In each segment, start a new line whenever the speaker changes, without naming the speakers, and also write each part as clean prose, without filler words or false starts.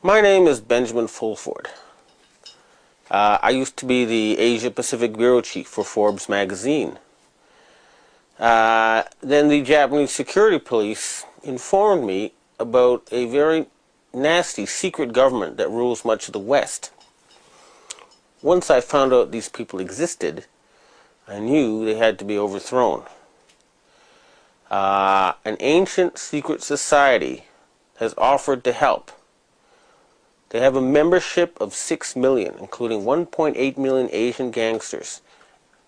My name is Benjamin Fulford. I used to be the Asia Pacific Bureau Chief for Forbes magazine. Then the Japanese security police informed me about a very nasty secret government that rules much of the West. Once I found out these people existed, I knew they had to be overthrown. An ancient secret society has offered to help. They have a membership of 6 million, including 1.8 million Asian gangsters.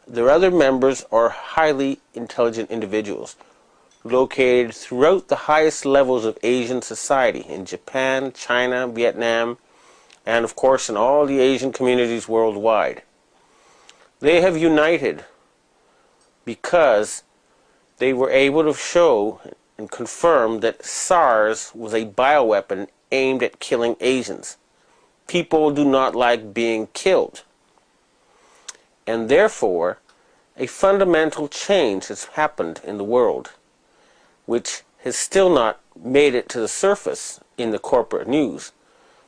Their other members are highly intelligent individuals located throughout the highest levels of Asian society in Japan, China, Vietnam, and of course in all the Asian communities worldwide. They have united because they were able to show and confirm that SARS was a bioweapon aimed at killing Asians. People do not like being killed. And therefore, a fundamental change has happened in the world, which has still not made it to the surface in the corporate news.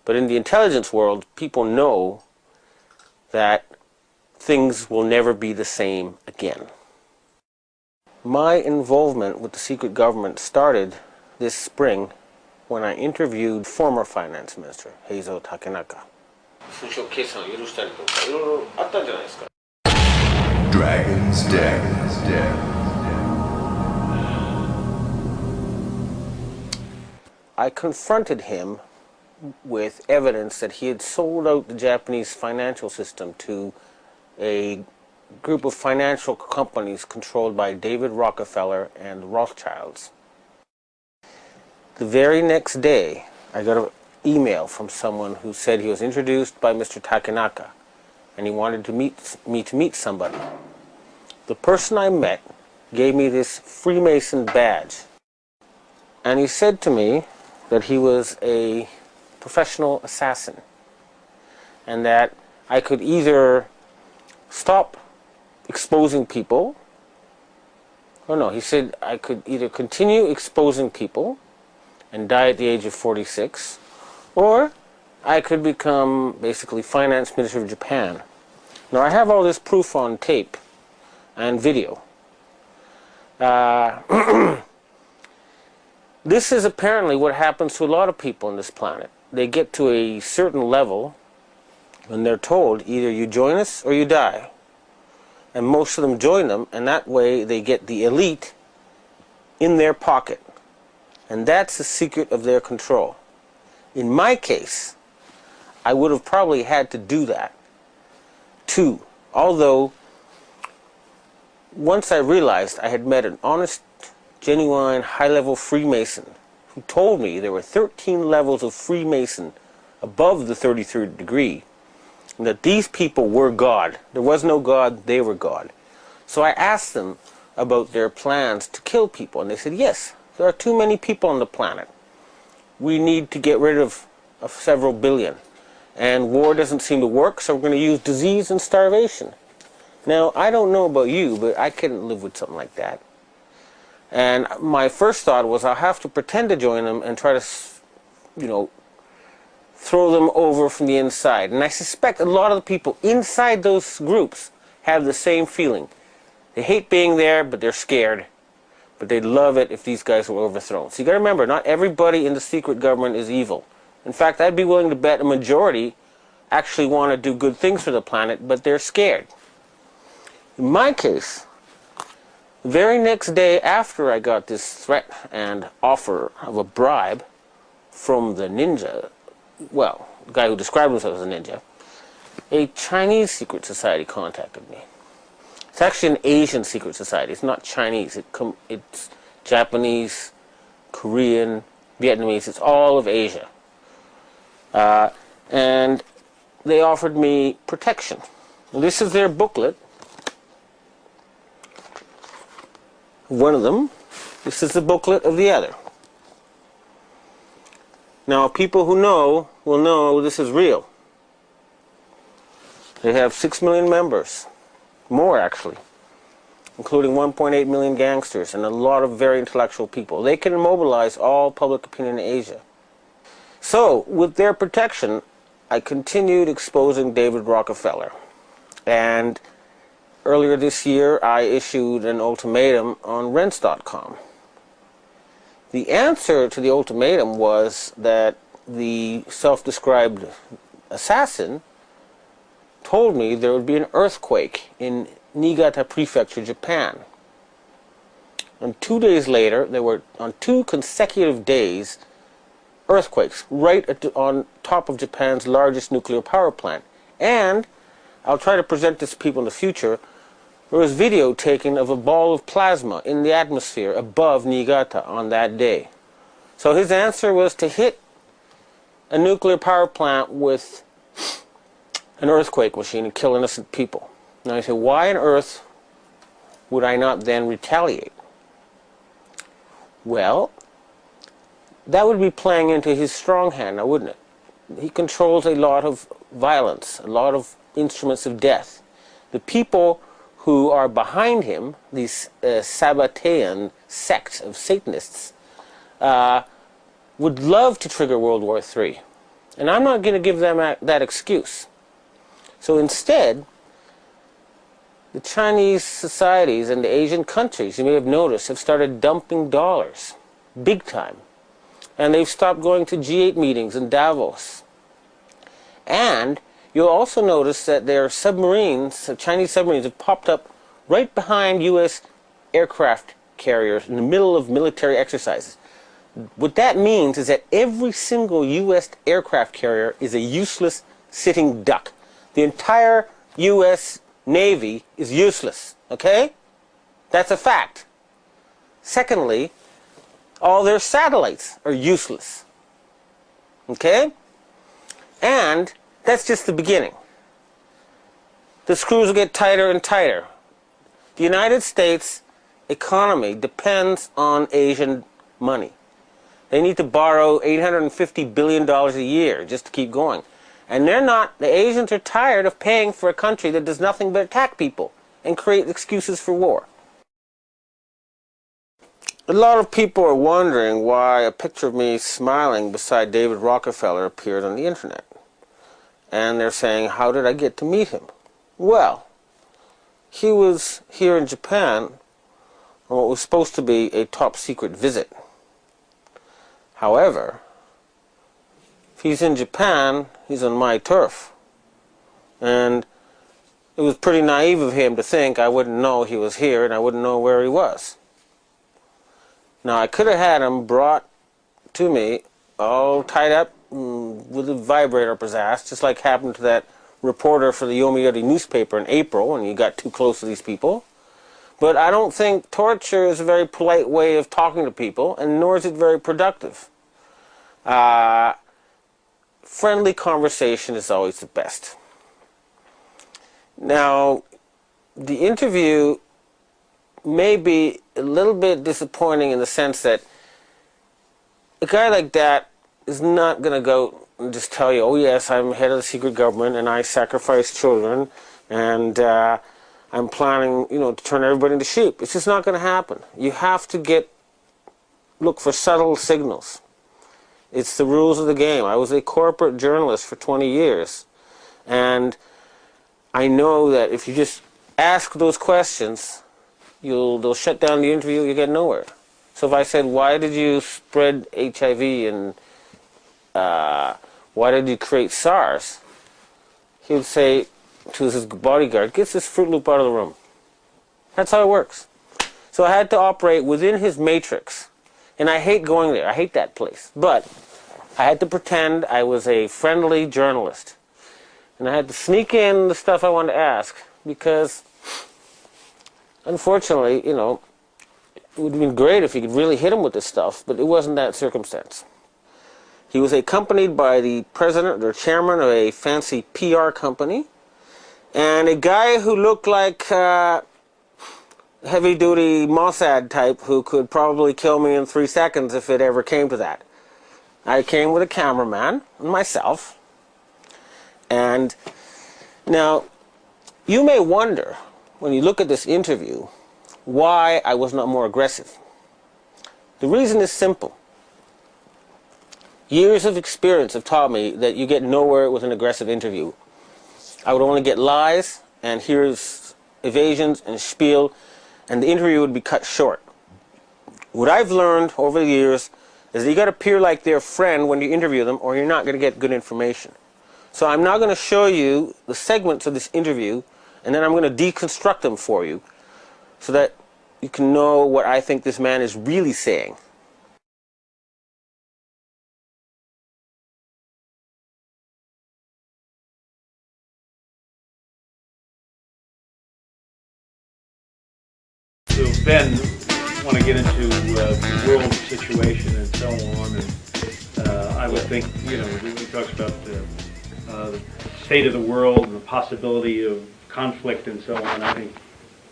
But in the intelligence world, people know that things will never be the same again. My involvement with the secret government started this spring when I interviewed former finance minister Heizo Takenaka.
Dragon's Den.
I confronted him with evidence that he had sold out the Japanese financial system to a group of financial companies controlled by David Rockefeller and the Rothschilds. The very next day, I got an email from someone who said he was introduced by Mr. Takenaka and he wanted to meet somebody. The person I met gave me this Freemason badge, and he said to me that he was a professional assassin and that I could either stop exposing people, or no, he said I could either continue exposing people and die at the age of 46, or I could become basically finance minister of Japan. Now I have all this proof on tape and video. This is apparently what happens to a lot of people on this planet. They get to a certain level and they're told either you join us or you die. And most of them join them, and that way they get the elite in their pocket. And that's the secret of their control. In my case, I would have probably had to do that too. Although, once I realized I had met an honest, genuine, high-level Freemason who told me there were 13 levels of Freemason above the 33rd degree, and that these people were God. There was no God, they were God. So I asked them about their plans to kill people, and they said, yes, there are too many people on the planet. We need to get rid of several billion. And war doesn't seem to work, so we're going to use disease and starvation. Now, I don't know about you, but I couldn't live with something like that. And my first thought was I'll have to pretend to join them and try to, throw them over from the inside. And I suspect a lot of the people inside those groups have the same feeling. They hate being there, but they're scared. But they'd love it if these guys were overthrown. So you got to remember, not everybody in the secret government is evil. In fact, I'd be willing to bet a majority actually want to do good things for the planet, but they're scared. In my case, the very next day after I got this threat and offer of a bribe from the ninja, well, the guy who described himself as a ninja, a Chinese secret society contacted me. It's actually an Asian secret society. It's not Chinese. It's Japanese, Korean, Vietnamese. It's all of Asia. And they offered me protection. And this is their booklet. One of them. This is the booklet of the other. Now, people who know will know this is real. They have 6 million members. More, actually. Including 1.8 million gangsters and a lot of very intellectual people. They can mobilize all public opinion in Asia. So, with their protection, I continued exposing David Rockefeller. And earlier this year, I issued an ultimatum on rents.com. The answer to the ultimatum was that the self-described assassin told me there would be an earthquake in Niigata Prefecture, Japan. And 2 days later, there were, on 2 consecutive days, earthquakes right on top of Japan's largest nuclear power plant. And I'll try to present this to people in the future. There was video taken of a ball of plasma in the atmosphere above Niigata on that day. So his answer was to hit a nuclear power plant with an earthquake machine and kill innocent people. Now you say, why on earth would I not then retaliate? Well, that would be playing into his strong hand, now wouldn't it? He controls a lot of violence, a lot of instruments of death. The people who are behind him, these Sabbatean sect of Satanists, would love to trigger World War III. And I'm not going to give them that excuse. So instead, the Chinese societies and the Asian countries, you may have noticed, have started dumping dollars, big time. And they've stopped going to G8 meetings in Davos. And you'll also notice that their submarines, Chinese submarines, have popped up right behind U.S. aircraft carriers in the middle of military exercises. What that means is that every single U.S. aircraft carrier is a useless sitting duck. The entire U.S. Navy is useless, okay? That's a fact. Secondly, all their satellites are useless, okay? And that's just the beginning. The screws will get tighter and tighter. The United States economy depends on Asian money. They need to borrow $850 billion a year just to keep going. And they're not, the Asians are tired of paying for a country that does nothing but attack people and create excuses for war. A lot of people are wondering why a picture of me smiling beside David Rockefeller appeared on the internet. And they're saying, how did I get to meet him? Well, he was here in Japan on what was supposed to be a top secret visit. However, if he's in Japan, he's on my turf. And it was pretty naive of him to think I wouldn't know he was here and I wouldn't know where he was. Now, I could have had him brought to me all tied up with a vibrator up his ass, just like happened to that reporter for the Yomiuri newspaper in April when you got too close to these people. But I don't think torture is a very polite way of talking to people, and nor is it very productive. Friendly conversation is always the best. Now, the interview may be a little bit disappointing in the sense that a guy like that is not going to go and just tell you, oh yes, I'm head of the secret government and I sacrifice children and I'm planning, to turn everybody into sheep. It's just not going to happen. You have to look for subtle signals. It's the rules of the game. I was a corporate journalist for 20 years and I know that if you just ask those questions, they'll shut down the interview, you get nowhere. So if I said, why did you spread HIV and why did you create SARS? He would say to his bodyguard, get this Fruit Loop out of the room. That's how it works. So I had to operate within his matrix. And I hate going there. I hate that place. But I had to pretend I was a friendly journalist. And I had to sneak in the stuff I wanted to ask because unfortunately, it would have been great if you could really hit him with this stuff, but it wasn't that circumstance. He was accompanied by the president or chairman of a fancy PR company, and a guy who looked like a heavy-duty Mossad type who could probably kill me in 3 seconds if it ever came to that. I came with a cameraman and myself, and now you may wonder, when you look at this interview, why I was not more aggressive. The reason is simple. Years of experience have taught me that you get nowhere with an aggressive interview. I would only get lies, and here's evasions and spiel, and the interview would be cut short. What I've learned over the years is that you got to appear like their friend when you interview them, or you're not going to get good information. So I'm now going to show you the segments of this interview, and then I'm going to deconstruct them for you so that you can know what I think this man is really saying.
So Ben, want to get into the world situation and so on, and I would think, you know, he talks about the state of the world and the possibility of conflict and so on. I think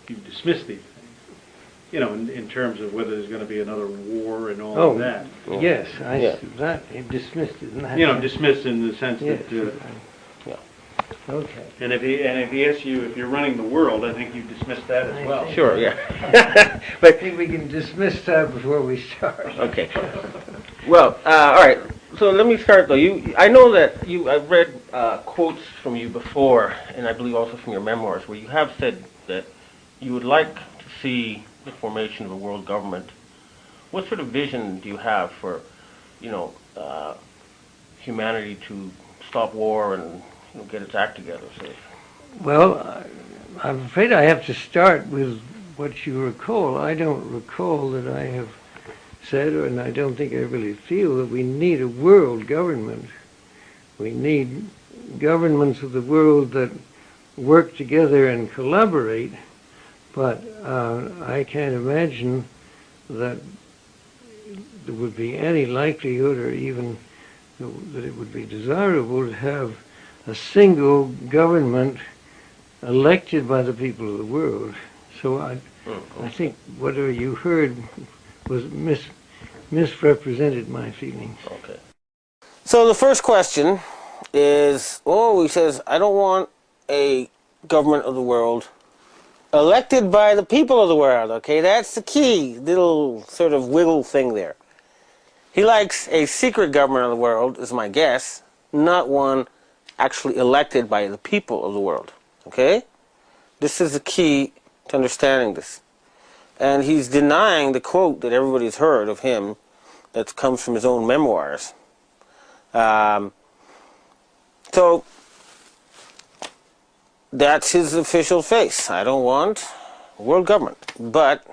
you dismiss these things, you know, in terms of whether there's going to be another war and all of that.
Yes, that dismissed it.
You know, dismissed in the sense that.
Okay.
And if he asks you if you're running the world, I think you dismiss that as well.
Sure, yeah.
I think we can dismiss that before we start.
Okay. Well, all right. So let me start though. I know that I've read quotes from you before, and I believe also from your memoirs, where you have said that you would like to see the formation of a world government. What sort of vision do you have for, you know, humanity to stop war and get its act together? So.
Well, I'm afraid I have to start with what you recall. I don't recall that I have said, and I don't think I really feel, that we need a world government. We need governments of the world that work together and collaborate, but I can't imagine that there would be any likelihood, or even that it would be desirable, to have a single government elected by the people of the world. So I think whatever you heard was misrepresented my feelings.
Okay. So the first question is, he says, I don't want a government of the world elected by the people of the world. Okay, that's the key little sort of wiggle thing there. He likes a secret government of the world, is my guess, not one actually elected by the people of the world. Okay? This is the key to understanding this. And he's denying the quote that everybody's heard of him that comes from his own memoirs. So that's his official face. I don't want a world government, but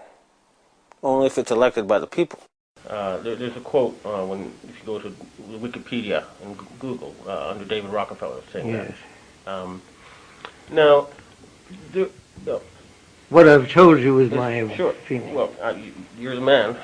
only if it's elected by the people. There's a quote if you go to Wikipedia and Google under David Rockefeller saying that. Now,
what I've told you is my feeling.
Well, you're the man.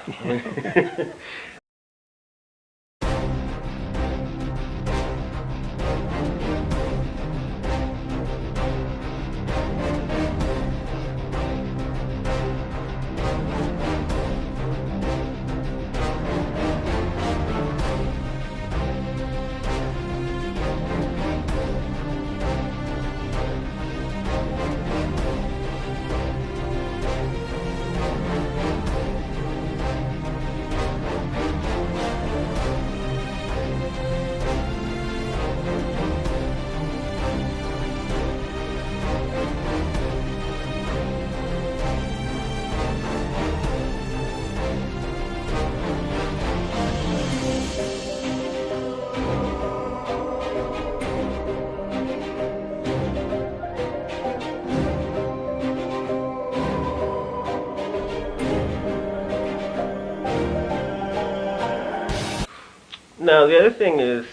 Now, the other thing is,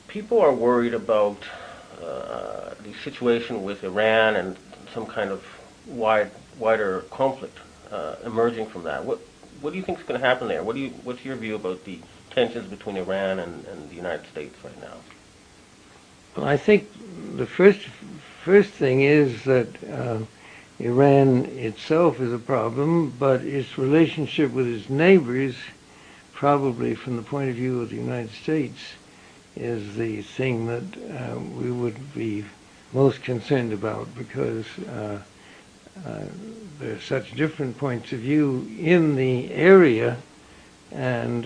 people are worried about the situation with Iran and some kind of wider conflict emerging from that. What do you think is going to happen there? What's your view about the tensions between Iran and the United States right now?
Well, I think the first thing is that Iran itself is a problem, but its relationship with its neighbors, probably from the point of view of the United States, is the thing that we would be most concerned about, because there are such different points of view in the area, and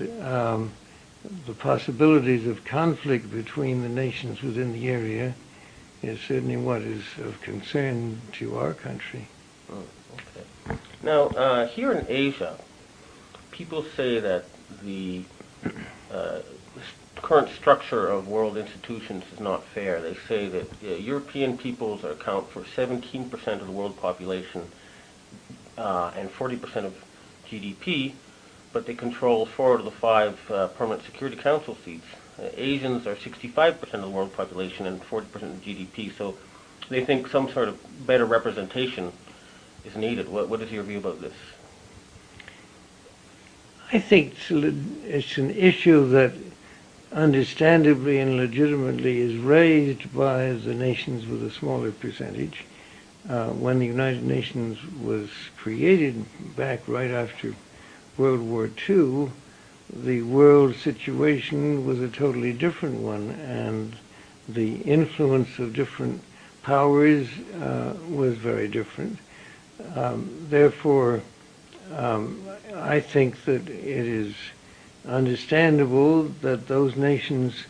the possibilities of conflict between the nations within the area is certainly what is of concern to our country.
Okay. Now, here in Asia, people say that the current structure of world institutions is not fair. They say that European peoples account for 17% of the world population and 40% of GDP, but they control 4 out of the 5 permanent Security Council seats. Asians are 65% of the world population and 40% of GDP, so they think some sort of better representation is needed. What is your view about this?
I think it's an issue that understandably and legitimately is raised by the nations with a smaller percentage. When the United Nations was created back right after World War II, the world situation was a totally different one, and the influence of different powers was very different. Therefore, I think that it is understandable that those nations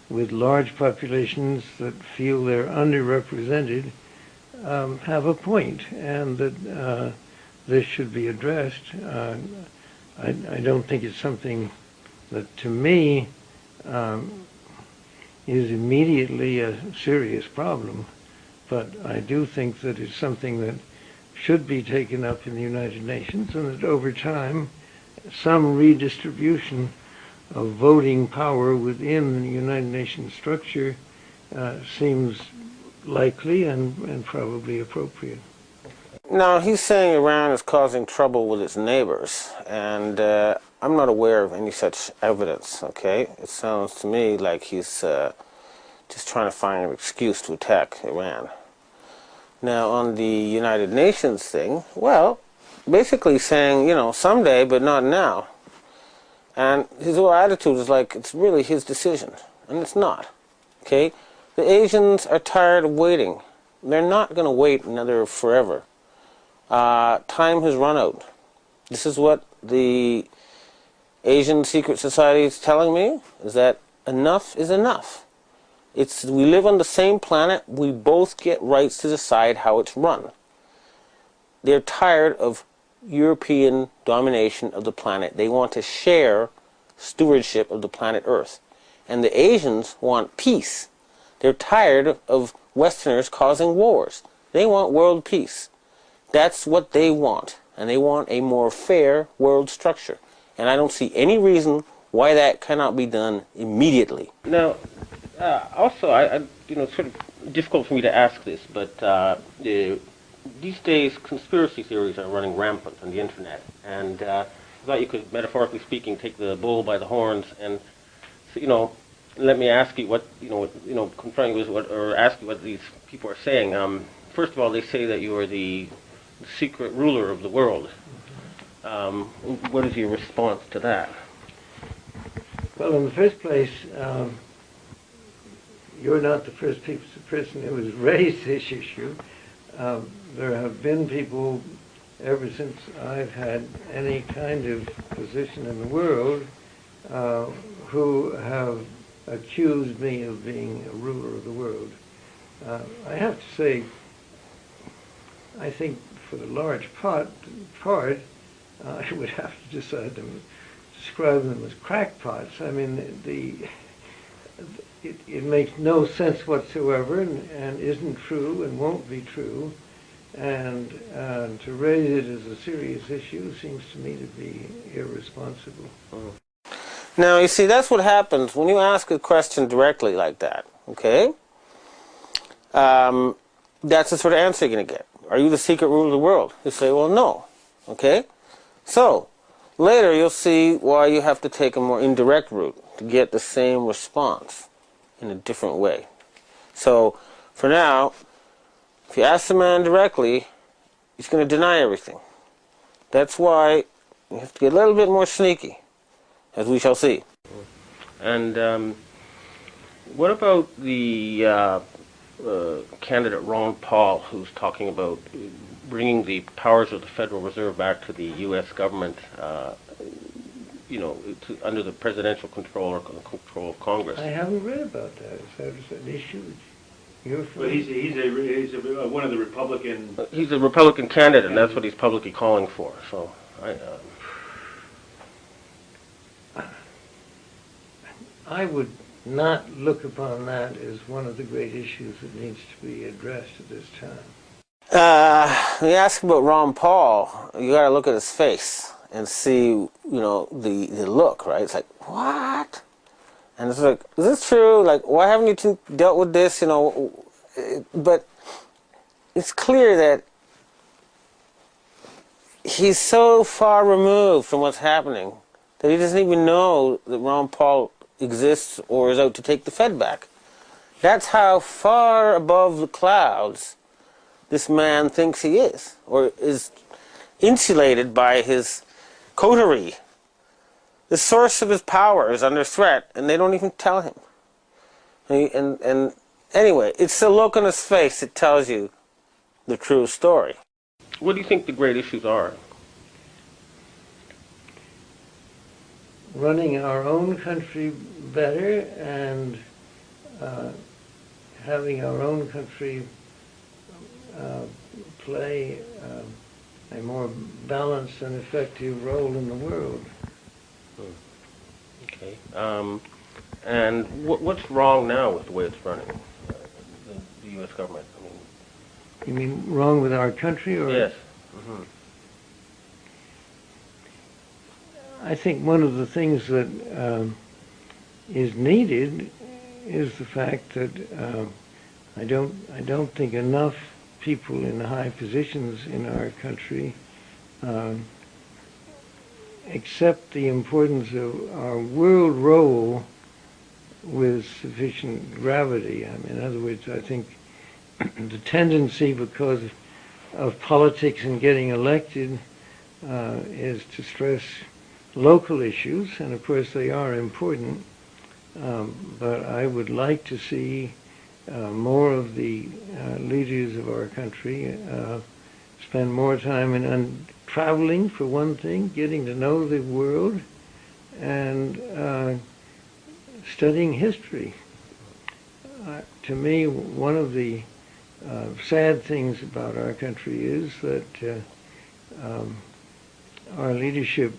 with large populations that feel they're underrepresented have a point, and that this should be addressed. I don't think it's something that, to me, is immediately a serious problem, but I do think that it's something that should be taken up in the United Nations, and that over time some redistribution of voting power within the United Nations structure seems likely and probably appropriate.
Now, he's saying Iran is causing trouble with its neighbors, and I'm not aware of any such evidence, okay? It sounds to me like he's just trying to find an excuse to attack Iran. Now, on the United Nations thing, well, basically saying, you know, someday, but not now. And his whole attitude is like, it's really his decision, and it's not, okay? The Asians are tired of waiting. They're not going to wait another forever. Time has run out. This is what the Asian secret society is telling me, is that enough is enough. We live on the same planet. We both get rights to decide how it's run. They're tired of European domination of the planet. They want to share stewardship of the planet Earth. And the Asians want peace. They're tired of Westerners causing wars. They want world peace. That's what they want. And they want a more fair world structure. And I don't see any reason why that cannot be done immediately. Now, also, it's sort of difficult for me to ask this, but these days conspiracy theories are running rampant on the internet, and I thought you could, metaphorically speaking, take the bull by the horns and, let me ask you confront you with or ask you what these people are saying. First of all, they say that you are the secret ruler of the world. What is your response to that?
Well, in the first place, you're not the first person who has raised this issue. There have been people ever since I've had any kind of position in the world who have accused me of being a ruler of the world. I have to say, I think for the large part, I would have to decide to describe them as crackpots. I mean, it makes no sense whatsoever, and isn't true and won't be true. And to raise it as a serious issue seems to me to be irresponsible.
Now, you see, that's what happens when you ask a question directly like that, okay? That's the sort of answer you're going to get. Are you the secret ruler of the world? You say, well, no, okay? So, later you'll see why you have to take a more indirect route to get the same response in a different way. So, for now, if you ask the man directly, he's going to deny everything. That's why you have to get a little bit more sneaky, as we shall see. And what about the candidate Ron Paul, who's talking about bringing the powers of the Federal Reserve back to the U.S. government? under the presidential control or control of Congress.
I haven't read about that. Is that an issue you're
But he's one of the Republican.
He's a Republican candidate, and that's what he's publicly calling for. So
I would not look upon that as one of the great issues that needs to be addressed at this time.
When you ask about Ron Paul, you got to look at his face and see, the look, right? It's like, what? And it's like, is this true? Like, why haven't you dealt with this? But it's clear that he's so far removed from what's happening that he doesn't even know that Ron Paul exists or is out to take the Fed back. That's how far above the clouds this man thinks he is, or is insulated by his coterie. The source of his power is under threat, and they don't even tell him. And anyway, it's the look on his face that tells you the true story. What do you think the great issues are?
Running our own country better and having our own country play a more balanced and effective role in the world.
Okay. And what's wrong now with the way it's running, the U.S. government?
You mean wrong with our country? Or?
Yes. Mm-hmm.
I think one of the things that is needed is the fact that I don't think enough people in high positions in our country accept the importance of our world role with sufficient gravity. In other words, I think the tendency, because of politics and getting elected, is to stress local issues, and of course they are important, but I would like to see more of the leaders of our country spend more time in traveling, for one thing, getting to know the world, and studying history. To me, one of the sad things about our country is that our leadership,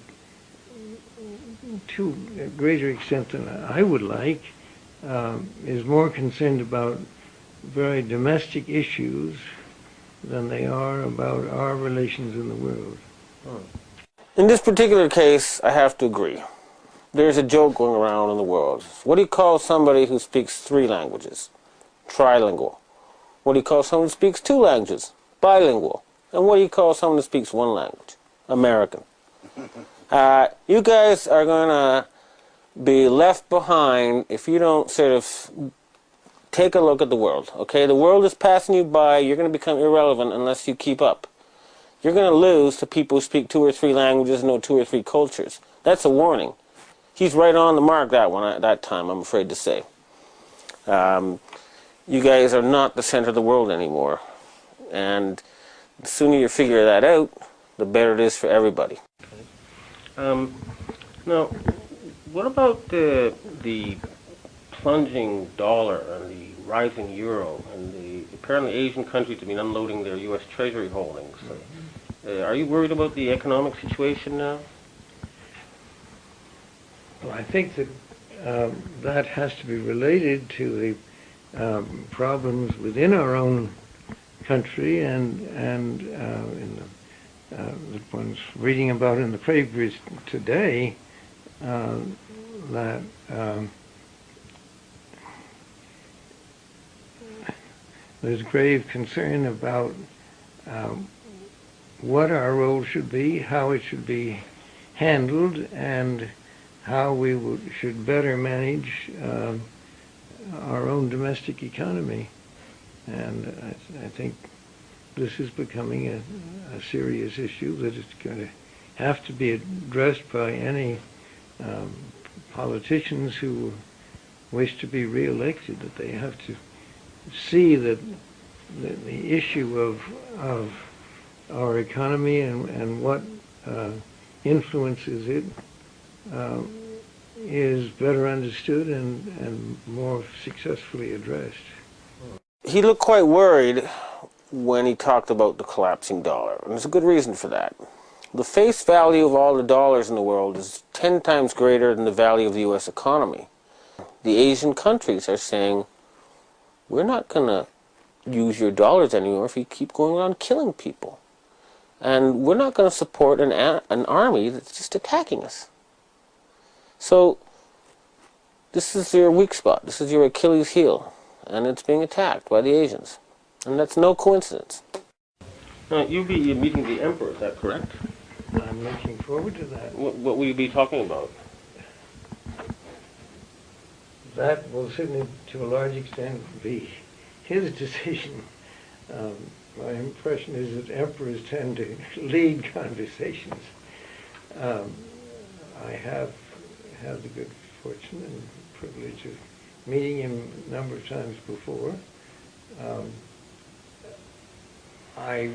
to a greater extent than I would like, is more concerned about very domestic issues than they are about our relations in the world.
In this particular case, I have to agree. There's a joke going around in the world. What do you call somebody who speaks 3 languages? Trilingual. What do you call someone who speaks 2 languages? Bilingual. And what do you call someone who speaks 1 language? American. You guys are going to be left behind if you don't sort of take a look at the world, okay? The world is passing you by. You're going to become irrelevant unless you keep up. You're going to lose to people who speak 2 or 3 languages and know 2 or 3 cultures. That's a warning. He's right on the mark, that one, at that time, I'm afraid to say. You guys are not the center of the world anymore. And the sooner you figure that out, the better it is for everybody. Now, what about the plunging dollar and the rising euro, and apparently Asian countries have been unloading their U.S. Treasury holdings? Are you worried about the economic situation now?
Well, I think that that has to be related to the problems within our own country, and in the ones reading about in the papers today, that there's grave concern about what our role should be, how it should be handled, and how we should better manage our own domestic economy. And I think this is becoming a serious issue that is going to have to be addressed by any politicians who wish to be re-elected, that they have to see that the issue of our economy and what influences it is better understood and more successfully addressed.
He looked quite worried when he talked about the collapsing dollar, and there's a good reason for that. The face value of all the dollars in the world is 10 times greater than the value of the U.S. economy. The Asian countries are saying, we're not going to use your dollars anymore if you keep going around killing people. And we're not going to support an army that's just attacking us. So this is your weak spot. This is your Achilles heel. And it's being attacked by the Asians. And that's no coincidence. Now, you'll be meeting the Emperor, is that correct?
I'm looking forward to that.
What will you be talking about?
That will certainly, to a large extent, be his decision. My impression is that emperors tend to lead conversations. I have had the good fortune and privilege of meeting him a number of times before. I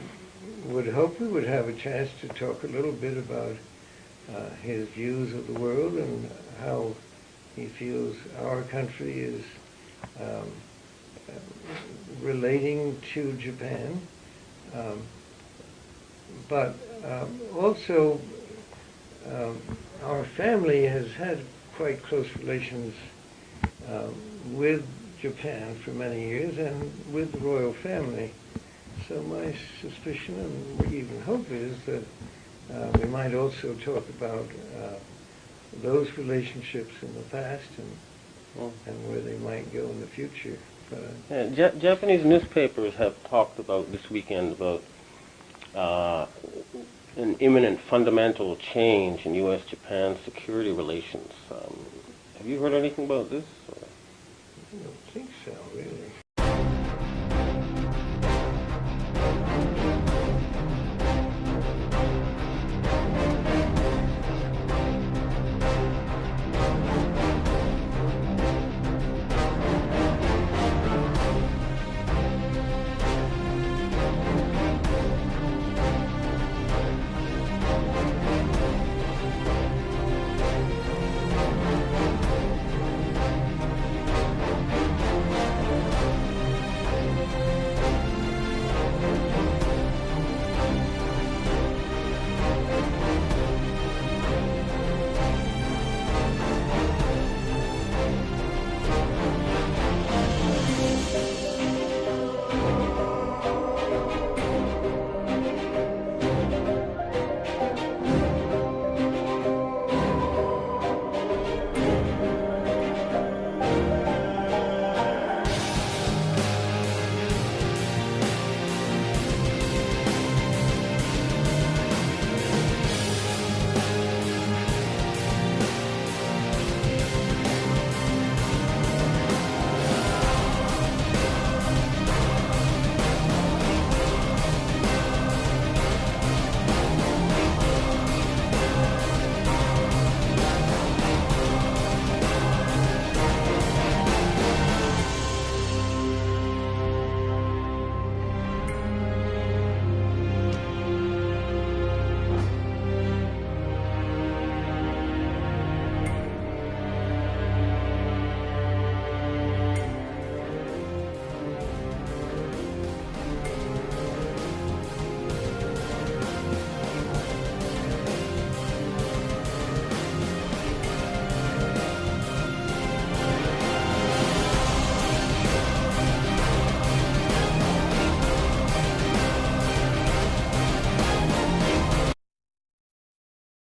would hope we would have a chance to talk a little bit about his views of the world and how he feels our country is relating to Japan. But also, our family has had quite close relations with Japan for many years and with the royal family. So my suspicion and even hope is that we might also talk about those relationships in the past and where they might go in the future.
Japanese newspapers have talked about this weekend about an imminent fundamental change in U.S.-Japan security relations. Have you heard anything about this?
I don't think so, really.